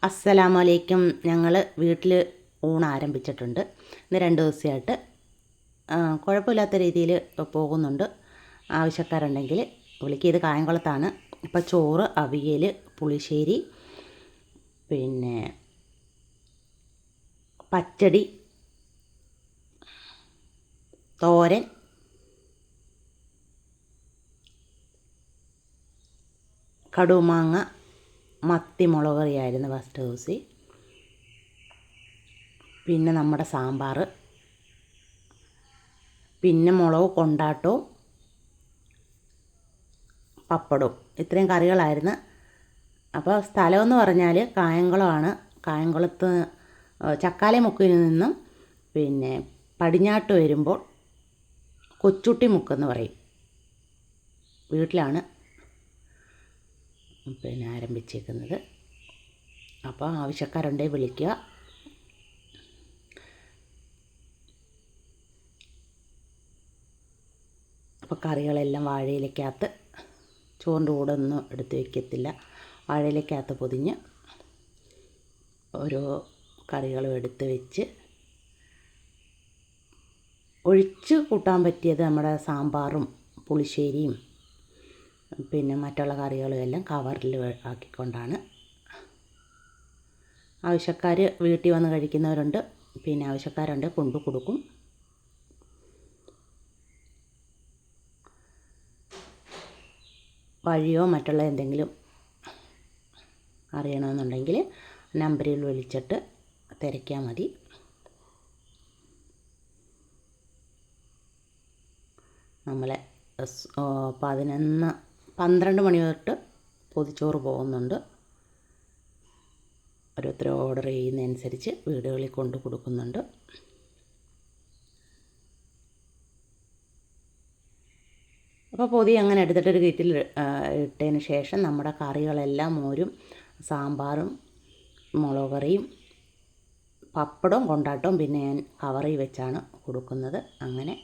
അസ്സലാമലൈക്കും. ഞങ്ങൾ വീട്ടിൽ ഊണ് ആരംഭിച്ചിട്ടുണ്ട്. ഇന്ന് 2 ദിവസമായിട്ട് കുഴപ്പമില്ലാത്ത രീതിയിൽ പോകുന്നുണ്ട്. ആവശ്യക്കാരുണ്ടെങ്കിൽ വിളിക്കുക. ഇത് കായംകുളത്താണ്. ഇപ്പോൾ ചോറ്, അവിയൽ, പുളിശ്ശേരി, പിന്നെ പച്ചടി, തോരൻ, കടുമാങ്ങ, മത്തി മുളക് കറിയായിരുന്നു ഫസ്റ്റ് ദിവസം. പിന്നെ നമ്മുടെ സാമ്പാർ, പിന്നെ മുളക് കൊണ്ടാട്ടവും പപ്പടവും. ഇത്രയും കറികളായിരുന്നു. അപ്പോൾ സ്ഥലമെന്ന് പറഞ്ഞാൽ കായംകുളമാണ്. കായംകുളത്ത് ചക്കാലമുക്കിൽ നിന്നും പിന്നെ പടിഞ്ഞാട്ട് വരുമ്പോൾ കൊച്ചുട്ടി മുക്കെന്ന് പറയും. വീട്ടിലാണ് പിന്നെ ആരംഭിച്ചേക്കുന്നത്. അപ്പോൾ ആവശ്യക്കാരുണ്ടെങ്കിൽ വിളിക്കുക. അപ്പോൾ കറികളെല്ലാം വാഴയിലക്കകത്ത്, ചോറിൻ്റെ കൂടെ ഒന്നും എടുത്ത് വയ്ക്കത്തില്ല, വാഴയിലക്കകത്ത് പൊതിഞ്ഞ് ഓരോ കറികളും എടുത്ത് വെച്ച് ഒഴിച്ച് കൂട്ടാൻ പറ്റിയത് നമ്മുടെ സാമ്പാറും പുളിശ്ശേരിയും പിന്നെ മറ്റുള്ള കറികളും എല്ലാം കവറിൽ ആക്കിക്കൊണ്ടാണ്. ആവശ്യക്കാർ വീട്ടിൽ വന്ന് കഴിക്കുന്നവരുണ്ട്. പിന്നെ ആവശ്യക്കാരുണ്ട് കൊണ്ടു കൊടുക്കും. വഴിയോ മറ്റുള്ള എന്തെങ്കിലും അറിയണമെന്നുണ്ടെങ്കിൽ നമ്പറിൽ വിളിച്ചിട്ട് തിരക്കിയാൽ മതി. നമ്മളെ 12 മണി തൊട്ട് പൊതിച്ചോറ് പോകുന്നുണ്ട്. ഓരോരുത്തർ ഓർഡർ ചെയ്യുന്നതനുസരിച്ച് വീടുകളിൽ കൊണ്ടു കൊടുക്കുന്നുണ്ട്. അപ്പോൾ പൊതി അങ്ങനെ എടുത്തിട്ടൊരു കീറ്റിൽ ഇട്ടതിന് ശേഷം നമ്മുടെ കറികളെല്ലാം മോരും സാമ്പാറും മുളക് കറിയും പപ്പടവും കൊണ്ടാട്ടവും പിന്നെ ഞാൻ കവറിൽ വെച്ചാണ് കൊടുക്കുന്നത്. അങ്ങനെ